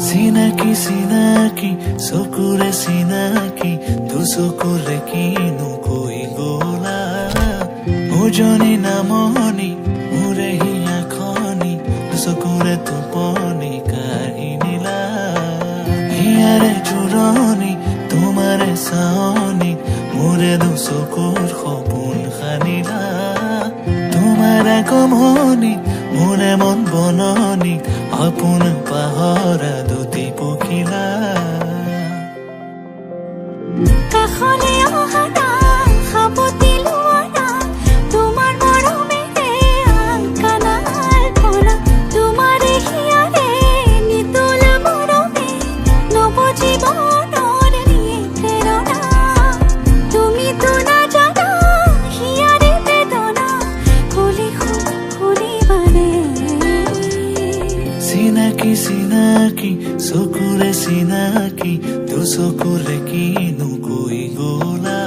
চিনাকি চকুৰে চিনাকি দুচকুৰে কিনো কৈ গলা উজনি নামনি মোৰে হিয়া খনি দুচকুৰে টোপনি কাঢ়ি নিলা হিয়াৰে জোৰণি তোমাৰে চাৱনি মোৰে দুচকুৰ সপোন সানিলা তোমাৰ আগমনি মোৰে মন বননি আপোন পাহৰা দুটি পখিলা কাষলে অহা না সাৱতি লোৱা না তোমাৰ মৰমেৰে আংকানাৰ পৰা তোমাৰে হিয়াৰে নিতল মৰমে নৱ জীৱনৰ নিয়ে প্ৰেৰণা তুমিতো নাজানা হিয়াৰে বেদনা কলি শুনিবানে চিনাকি চকুৰে চিনাকি দুচকুৰে কিনো কৈ গলা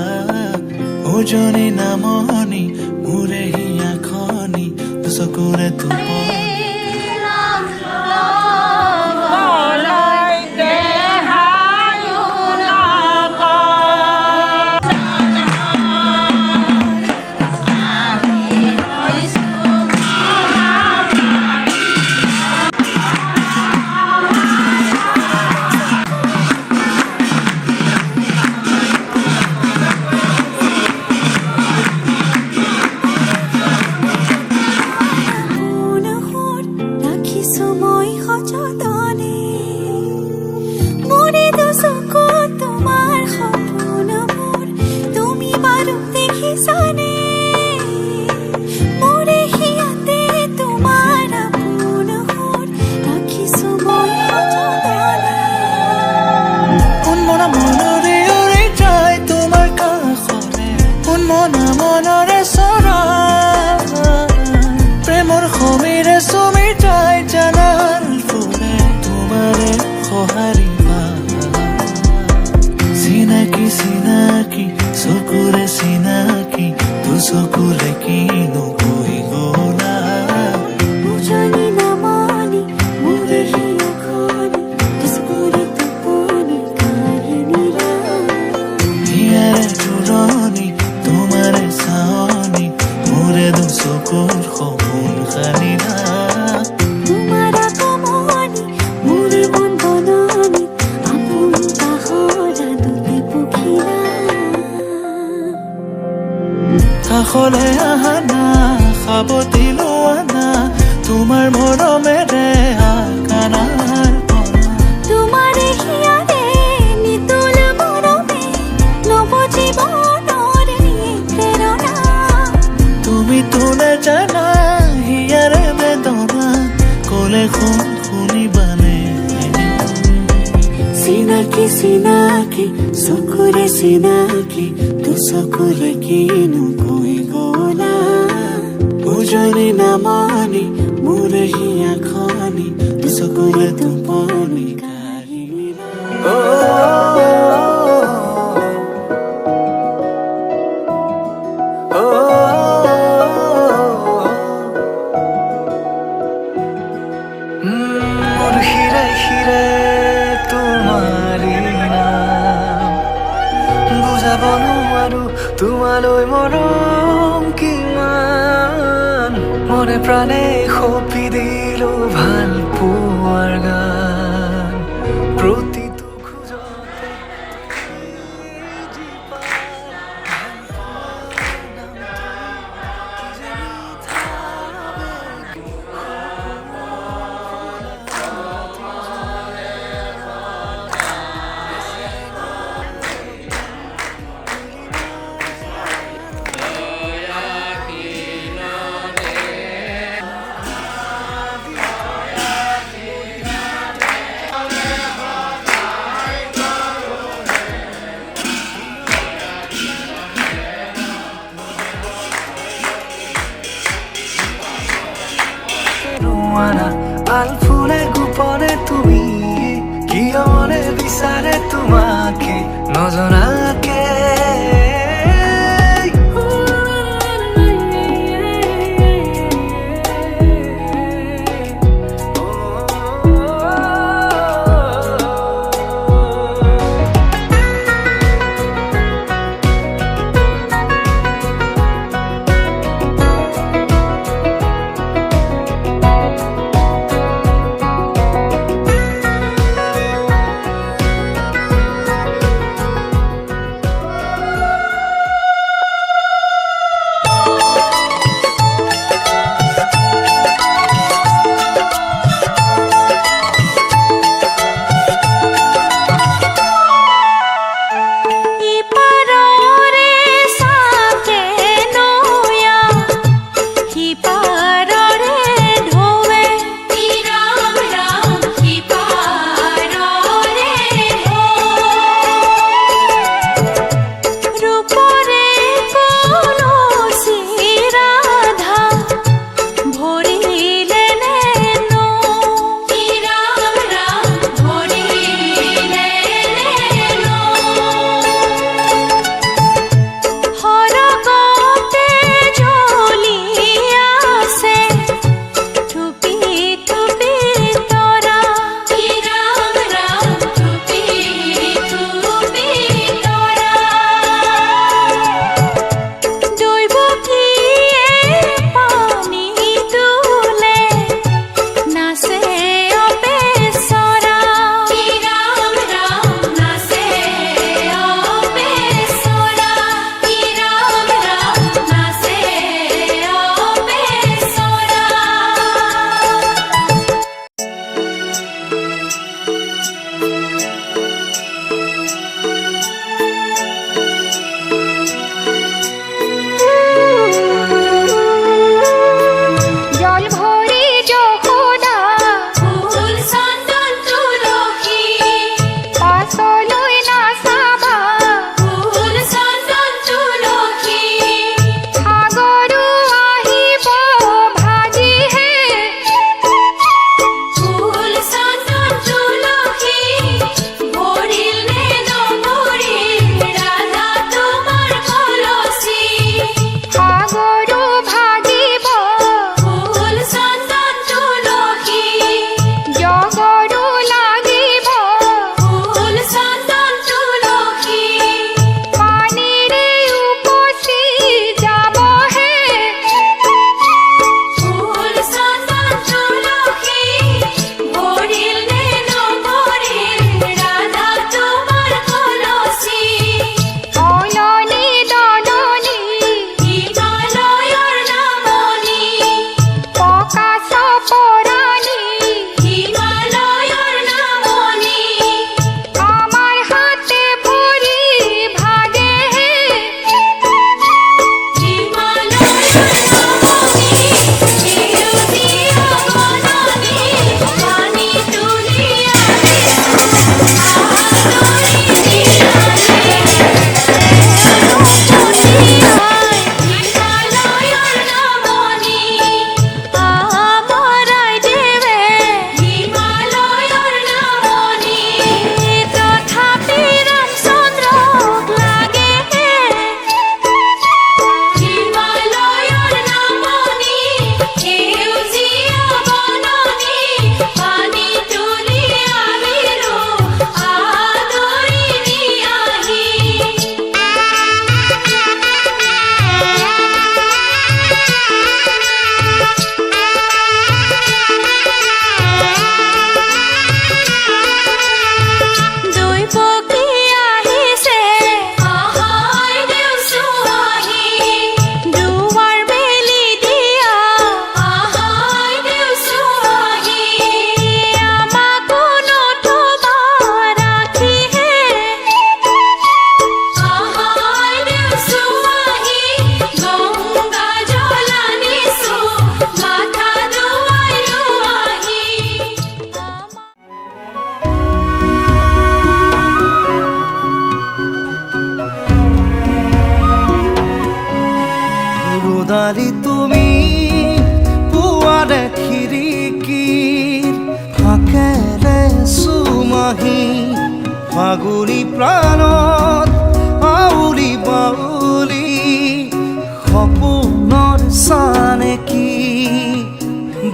উজনি নামনি মোৰে হিয়া খনি দুচকুৰে টোপনি মনৰে চৰা প্ৰেমৰ সমীৰে চমিতাই জানাল ফুলে তোমাৰে সহাৰিবা চিনাকি চকুৰে চিনাকি দুচকুৰে কিনো কৈ গলা উজনি নামনি মোৰে হিয়া খনি দুচকুৰে টোপনি কাঢ়ি নিলা হিয়াৰে জোৰণি তোমাৰে চাৱনি মোৰে দুচকুৰ সপোন সানিলা তোমাৰ আগমনি মোৰে মন বননি আপোন পাহৰা দুটি পখিলা কাষলে আহা না সাৱতি লোৱা না তোমাৰ মৰমেৰে আকানাৰ পৰা তোমাৰে হিয়াৰে নিতল মৰমে নৱ জীৱনৰ নিয়ে প্ৰেৰণা তুমিতো নাজানা হিয়াৰে বেদনা কলে শুনিবানে চিনাকি চকুৰে চিনাকি দুচকুৰে কিনো কৈ গলা উজনি নামনি মোৰে হিয়া খনি দুচকুৰে টোপনি কাঢ়ি নিলা মোৰ হিৰে হিৰে তোমাৰি নাম বুজাব নোৱাৰো তোমালৈ মৰম কিমান মনে প্ৰাণে সপি দিলো ভাল পোৱাৰ গান প্ৰতিটো খোজতে আলফুলে গোপনে তুমি কিয় মনে বিচাৰে তোমাকে নজনাকে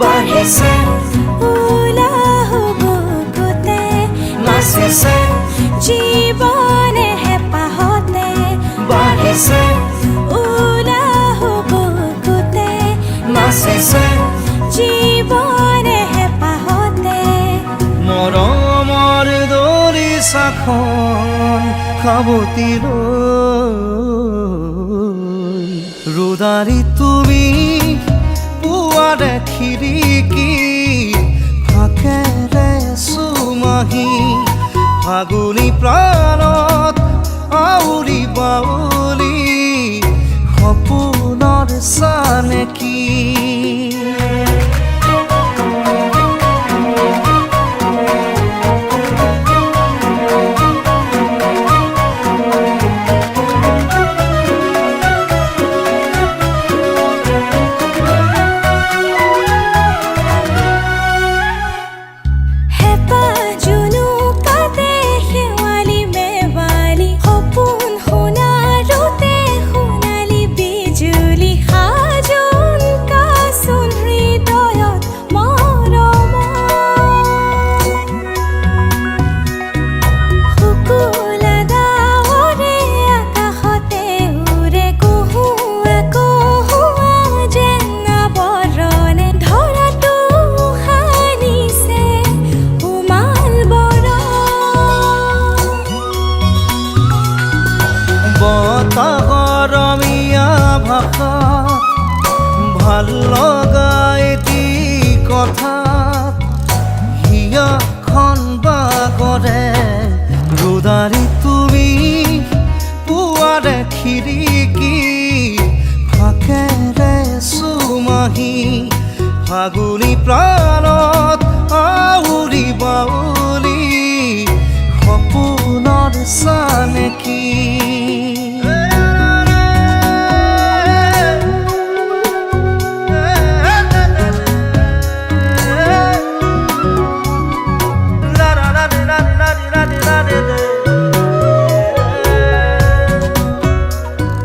বাঢ়িছে উলাহ বুকুতে নাচিছে জীৱনে হেঁপাহতে বাঢ়িছে উলাহ বুকুতে নাচিছে জীৱনে হেঁপাহতে মৰমৰ দৰিচাখন সাৱটি লৈ ৰোদাৰি তুমি পুৱাৰে খিৰিকী ফাকেৰে চুমাহি ফাগুনী প্ৰাণত আউৰি বাউলি সপোনৰ চানেকি হেঁপাহ জুনুকাতে শেৱালি মেৱালি সপোন সোণাৰুতে সোণালী বিজুলী সাজোন কাচোন হৃদয়ত মৰম শুকুলা ডাৱৰে আকাশতে উৰে কুহুৱা কুহুৱা যেন আৱৰণে ধৰাটো সানিছে উমাল বতাহৰ ৰমীয়া ভাষা ভাল লগা এটি কথাত হিয়াখন বাগৰে ৰোদাৰি তুমি পুৱাৰে খিৰিকী ফাকেৰে চুমাহি ফাগুনী প্ৰাণত আউৰি বাউলি সপোনৰ চানেকি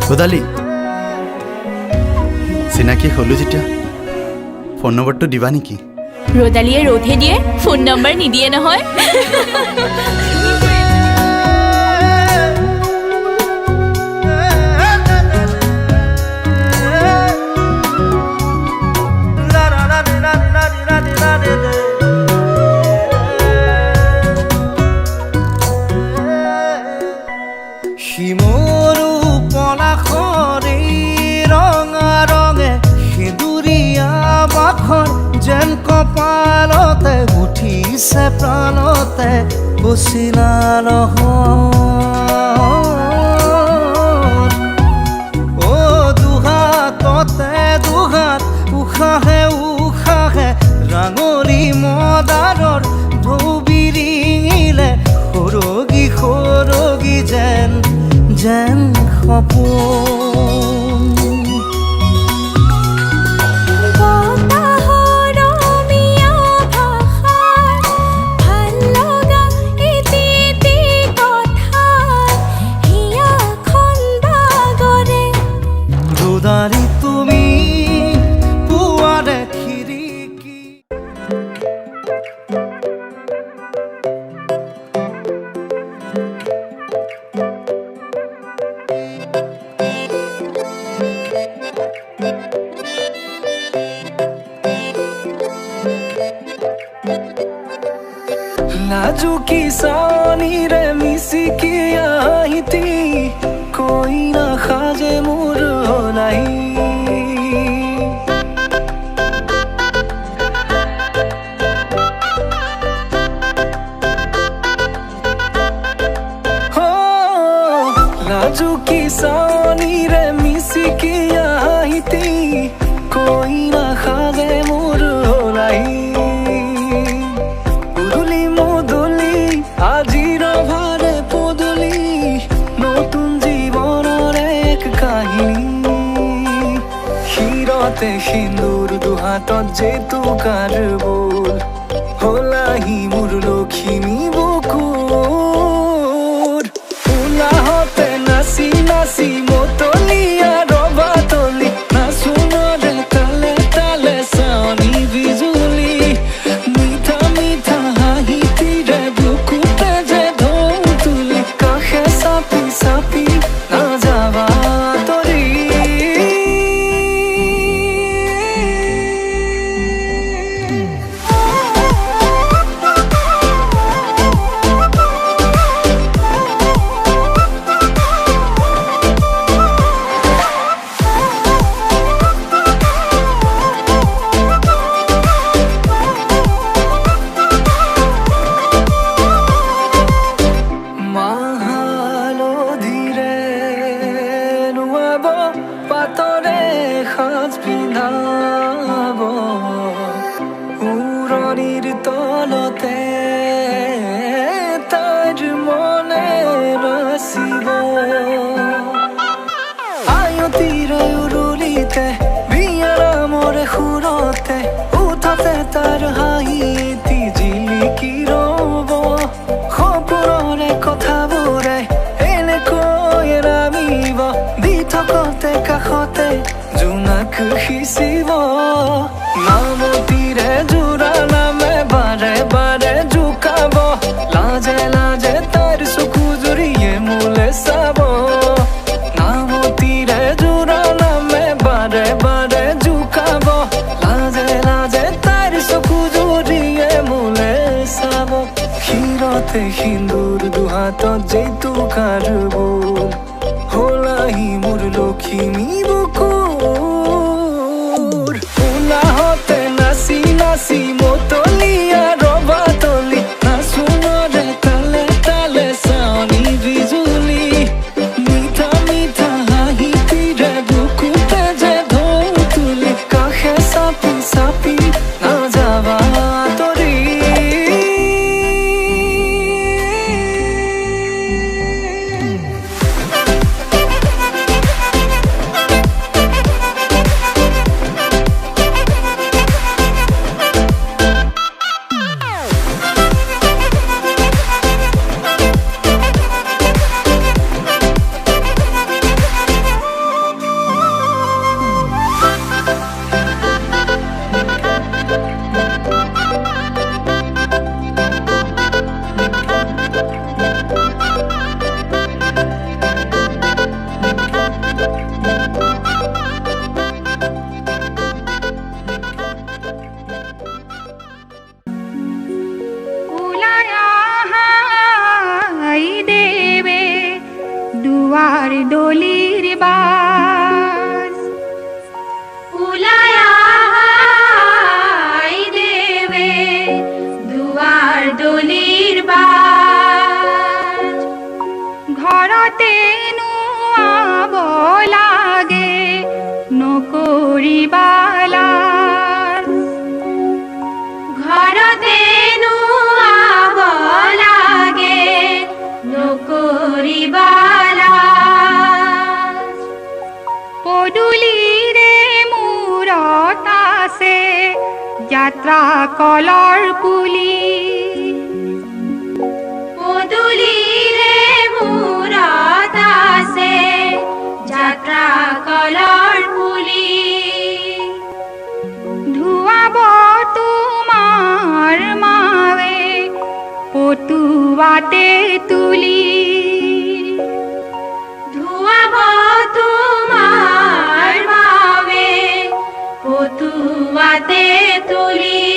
গোদালি চিনাকি হ'লো যেতিয়া ফোন নম্বৰটো দিবা নেকি ৰ'দালিয়ে ৰ'দহে দিয়ে ফোন নম্বৰ নিদিয়ে নহয় শিমৰু পলাশৰে ৰঙা ৰঙে সেঁদুৰীয়া বাখৰ যেন কপালতে উঠিছে প্ৰাণতে বচিলা নহয় অ দুহাততে দুহাত উশাহে উশাহে ৰাঙলী মদাৰৰ ঢৌ বিৰিঙিলে সৰগী সৰগী যেন যেন সপোন বতাহৰ ৰমীয়া ভাষাৰ ভাল লগা এটি কথাত হিয়াখন বাগৰে ৰোদাৰি তুমি পুৱাৰে খিৰিকী নাজুকি চাৱনিৰে মিচিকি আহিতি কৈ নাখাজে মোৰ নাই নাজুকি চাৱনিৰে মিচিকি আহিতি কৈ নাখাজে মোৰ নাই উদুলি মুদুলি আজিৰ ভাৰে পদূলি নতুন জীৱনৰ এক কাহিনী শিৰতে সিন্দুৰ দুহাতত জেতুকাৰ বোল হলাহি মোৰ লখিমী বুকুৰ উলাহতে নাচি নাচি মতলীয়া ৰবাতলি নাচোনৰে তালে তালে চাৱনি বিজু তৰিৰ তলতে তাইৰ মনে ৰচিব আয়তিৰ উৰুলিতে বিয়াৰামৰে সুৰতে উঠতে তাৰ হাঁহি এটি জিলিকি ৰব সপোনৰে কথাবোৰে এনেকৈ নামিব দি থকতে কাষতে জোনাক সিঁচিব নামতিৰে জোৰা নামে বাৰে বাৰে জোকাব লাজে লাজে তাৰ চকু জুৰিয়ে মোলে চাব নামতিৰে জোৰা নামে বাৰে বাৰে জোকাব লাজে লাজে তাৰ চকু জুৰিয়ে মোলে চাব ক্ষীৰতে সিন্দুৰ দুহাতত জেতুকাৰ বোল হলাহি মোৰ লখিমী বুকুৰ উলাহতে নাচি নাচি মতলীয়া ৰবাতলি নাচোনৰে তালে তালে চাৱনি বিজুলি মিঠা মিঠা হাঁহিটিৰে বুকুতে যে ঢৌ তুলি কাষে চাপি চাপি নাযাবা আঁতৰি উলায়াহাই দেবে দুয়াৰ দলিৰ বাস উলায়াহাই দেবে দুয়াৰ দলিৰ বাস ঘৰতে নুয়াব লাগে নকৰিবালাস ঘৰতে নুৱাব লাগে নকৰিবালাস পদূলিৰে মূৰত আছে যাত্ৰা কলৰ পুলি পদূলিৰে মূৰত আছে যাত্ৰা কলৰ পুলি ধুৱাব তোমাৰ মাৱে পটুৱাতে তুলি ধুৱাব তোমাৰ মাৱে পটুৱাতে তুলি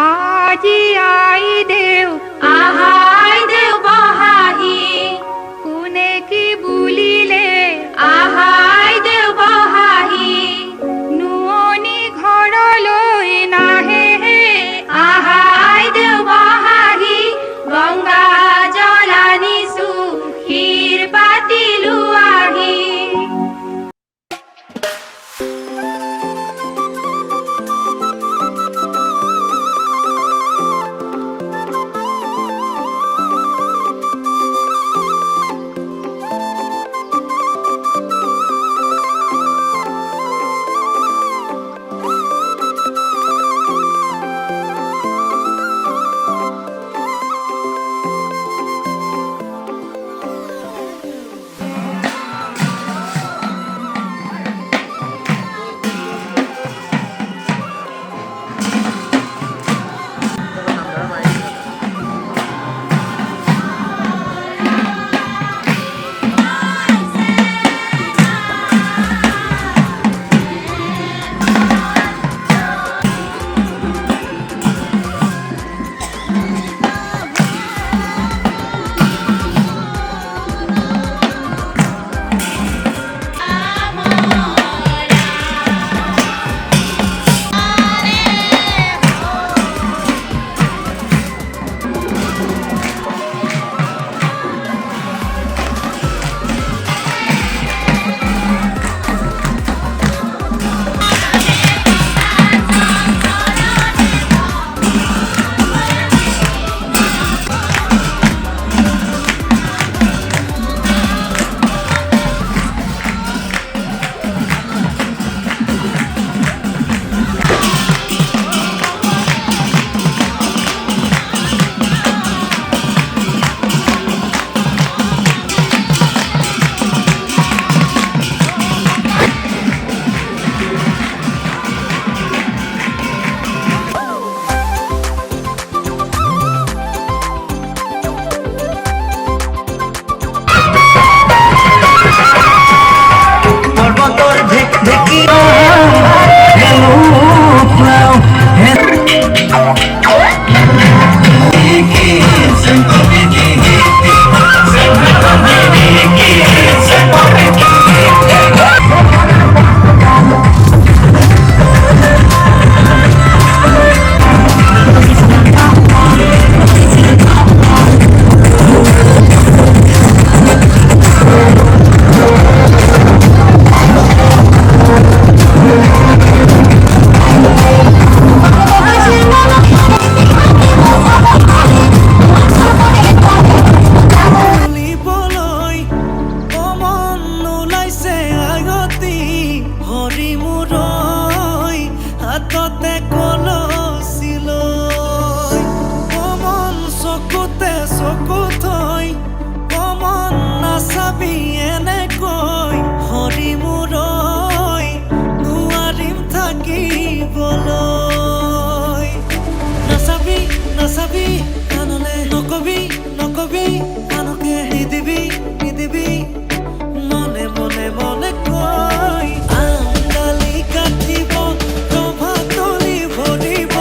আজি আই দেউ আহাই দেউ বহাহি কোনে কি বুলিলে আহাই দেউ বহাহি নুৱনি ঘৰলৈ নাহে আহাই দেউ বহাহি গংগা জলানিছো ক্ষীৰ পাতিলো আহি কলচিলৈ অমন চকুতে চকু থৈ অমন নাচাবি এনেকৈ হৰি মূৰৈ নোৱাৰিম থাকিবলৈ নাচাবি নাচাবি কাণলে নকবি নকবি আনকে নিদিবি নিদিবি মনে মনে মনে কৈ আঙালি কাটিব প্ৰভাতলি ভৰিব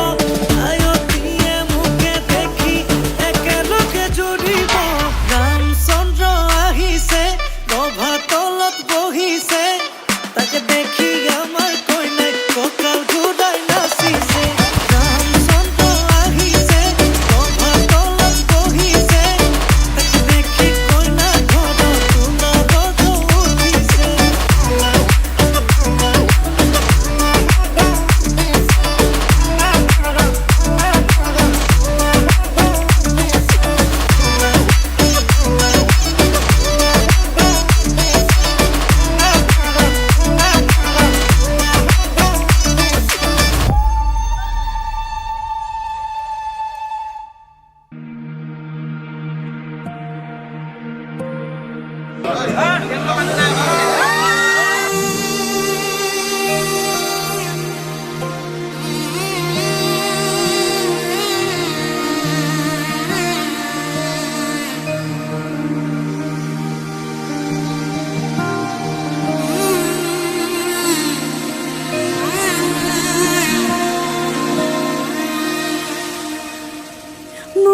আয়তীয়ে মোকে দেখি একেলগে জুৰিব ৰামচন্দ্ৰ আহিছে প্ৰভাতলত বহিছে তাকে দেখি আমাৰ কইনাই কঁকাল ঘূৰাই নাচিছে ৰামচন্দ্ৰ আহিছে প্ৰভাতলত বহিছে তাকে দেখি কইনা ঘৰত সোণাগঢ় উঠিছে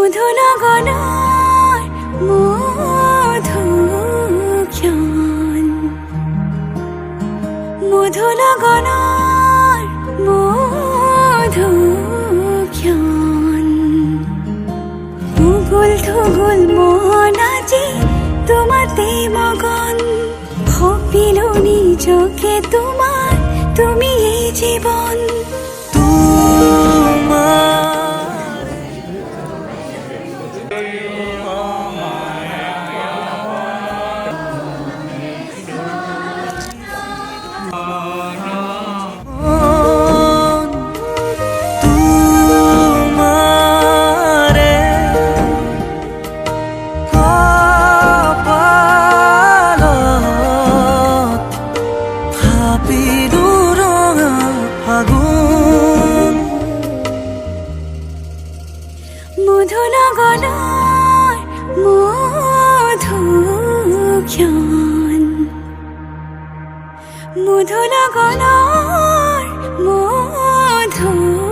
মধুনগৰৰ মধুক্ষণ মধুনগৰৰ মধুক্ষণ উগুল থুগুল মন আজি তোমাতে মগন ভাবিলো নিজকে তোমাৰ তুমি এই জীৱন মধুনগৰৰ মধুক্ষণ মধুনগৰৰ মধুক্ষণ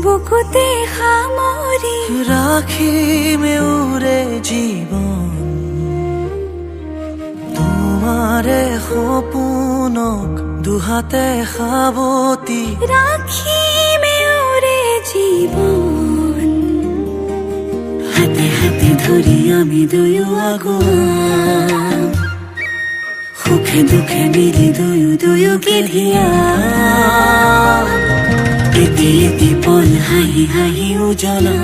বুকুতে সামৰি ৰাখিমে উৰে জীৱন তোমাৰে সপোনক দুহাতে সাৱতি ৰাখিমে উৰে জীৱন হাতে হাতে ধৰি আমি দুয়ো আগুৱা সুখে দুখে মিলি দুয়োকে ধিয়া এটি এটি পল হাঁহি হাঁহি উজ্বলা